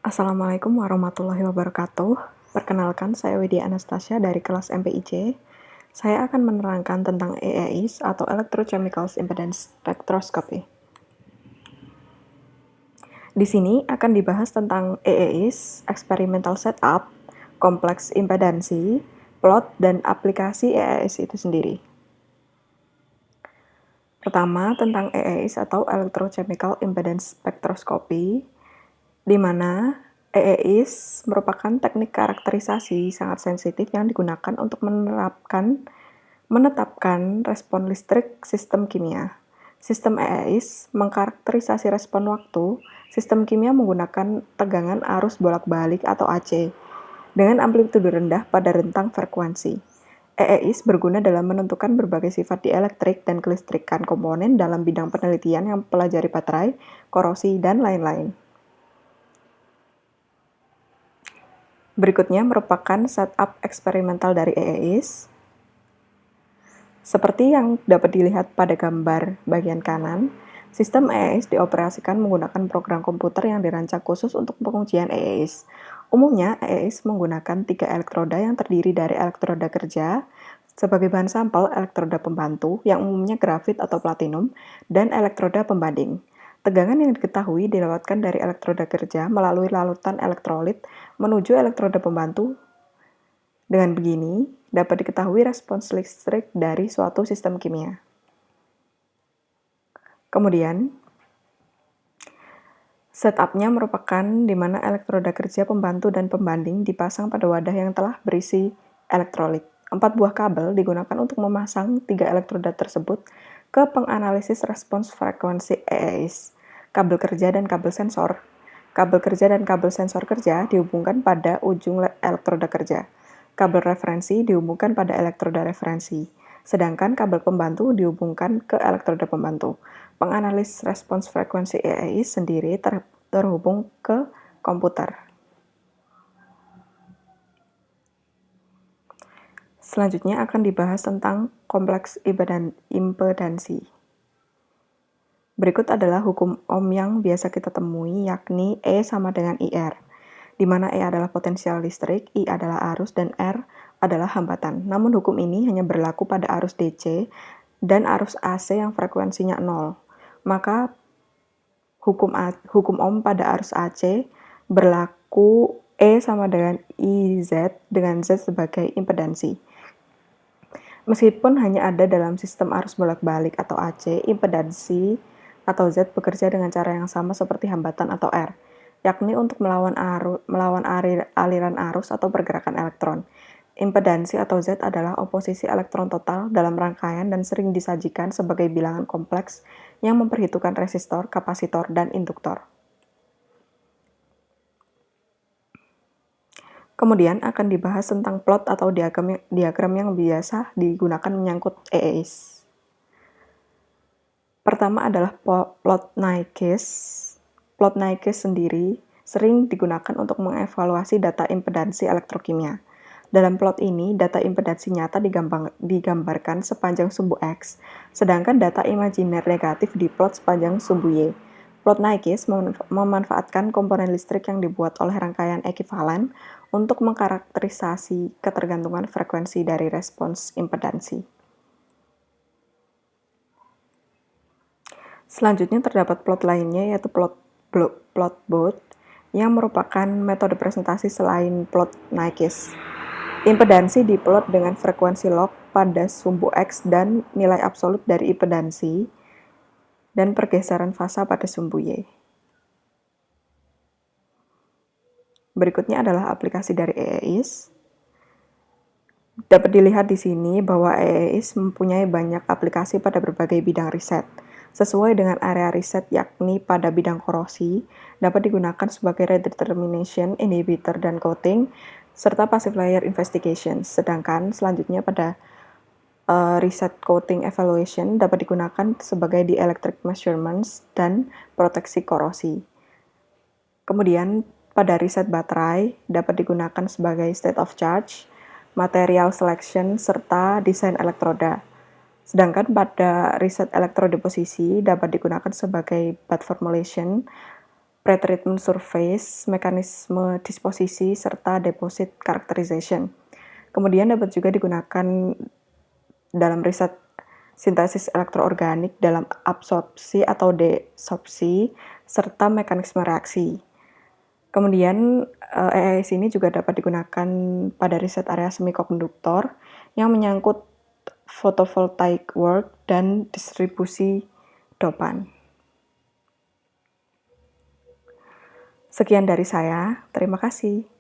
Assalamualaikum warahmatullahi wabarakatuh. Perkenalkan, saya Widya Anastasia dari kelas MPIC. Saya akan menerangkan tentang EEIs atau Electrochemical Impedance Spectroscopy. Di sini akan dibahas tentang EEIs, experimental setup, kompleks impedansi, plot, dan aplikasi EEIs itu sendiri. Pertama, tentang EEIs atau Electrochemical Impedance Spectroscopy, di mana EEIs merupakan teknik karakterisasi sangat sensitif yang digunakan untuk menetapkan respon listrik sistem kimia. Sistem EEIs mengkarakterisasi respon waktu sistem kimia menggunakan tegangan arus bolak-balik atau AC dengan amplitude rendah pada rentang frekuensi. EEIs berguna dalam menentukan berbagai sifat dielektrik dan kelistrikan komponen dalam bidang penelitian yang mempelajari baterai, korosi, dan lain-lain. Berikutnya merupakan setup eksperimental dari EEIs. Seperti yang dapat dilihat pada gambar bagian kanan, sistem EEIs dioperasikan menggunakan program komputer yang dirancang khusus untuk pengujian EEIs. Umumnya, EEIs menggunakan 3 elektroda yang terdiri dari elektroda kerja, sebagai bahan sampel elektroda pembantu yang umumnya grafit atau platinum, dan elektroda pembanding. Tegangan yang diketahui dilewatkan dari elektroda kerja melalui larutan elektrolit menuju elektroda pembantu. Dengan begini, dapat diketahui respons listrik dari suatu sistem kimia. Kemudian, setupnya merupakan di mana elektroda kerja pembantu dan pembanding dipasang pada wadah yang telah berisi elektrolit. 4 buah kabel digunakan untuk memasang 3 elektroda tersebut ke penganalisis respons frekuensi EEIs. Kabel kerja dan kabel sensor. Kabel kerja dan kabel sensor kerja dihubungkan pada ujung elektroda kerja. Kabel referensi dihubungkan pada elektroda referensi. Sedangkan kabel pembantu dihubungkan ke elektroda pembantu. Penganalis respons frekuensi EEIs sendiri terhubung ke komputer. Selanjutnya akan dibahas tentang kompleks impedansi. Berikut adalah hukum Ohm yang biasa kita temui, yakni E sama dengan IR, di mana E adalah potensial listrik, I adalah arus, dan R adalah hambatan. Namun hukum ini hanya berlaku pada arus DC dan arus AC yang frekuensinya 0. Maka hukum Ohm pada arus AC berlaku E sama dengan IZ dengan Z sebagai impedansi. Meskipun hanya ada dalam sistem arus bolak-balik atau AC, impedansi atau Z bekerja dengan cara yang sama seperti hambatan atau R, yakni untuk melawan aliran arus atau pergerakan elektron. Impedansi atau Z adalah oposisi elektron total dalam rangkaian dan sering disajikan sebagai bilangan kompleks yang memperhitungkan resistor, kapasitor, dan induktor. Kemudian akan dibahas tentang plot atau diagram yang biasa digunakan menyangkut EEIs. Pertama adalah plot Nyquist. Plot Nyquist sendiri sering digunakan untuk mengevaluasi data impedansi elektrokimia. Dalam plot ini, data impedansi nyata digambarkan sepanjang sumbu X, sedangkan data imajiner negatif diplot sepanjang sumbu Y. Plot Nyquist memanfaatkan komponen listrik yang dibuat oleh rangkaian ekivalen untuk mengkarakterisasi ketergantungan frekuensi dari respons impedansi. Selanjutnya terdapat plot lainnya, yaitu plot Bode, yang merupakan metode presentasi selain plot Nyquist. Impedansi diplot dengan frekuensi log pada sumbu X dan nilai absolut dari impedansi dan pergeseran fasa pada sumbu Y. Berikutnya adalah aplikasi dari EEIs. Dapat dilihat di sini bahwa EEIs mempunyai banyak aplikasi pada berbagai bidang riset. Sesuai dengan area riset yakni pada bidang korosi, dapat digunakan sebagai redetermination, inhibitor, dan coating, serta passive layer investigation. Sedangkan selanjutnya pada riset coating evaluation dapat digunakan sebagai dielectric measurements dan proteksi korosi. Kemudian pada riset baterai dapat digunakan sebagai state of charge, material selection, serta desain elektroda. Sedangkan pada riset elektrodeposisi dapat digunakan sebagai bath formulation, pretreatment surface, mekanisme disposisi, serta deposit characterization. Kemudian dapat juga digunakan dalam riset sintesis elektroorganik dalam absorpsi atau desorpsi, serta mekanisme reaksi. Kemudian EAS ini juga dapat digunakan pada riset area semikonduktor yang menyangkut photovoltaic work dan distribusi dopan. Sekian dari saya, terima kasih.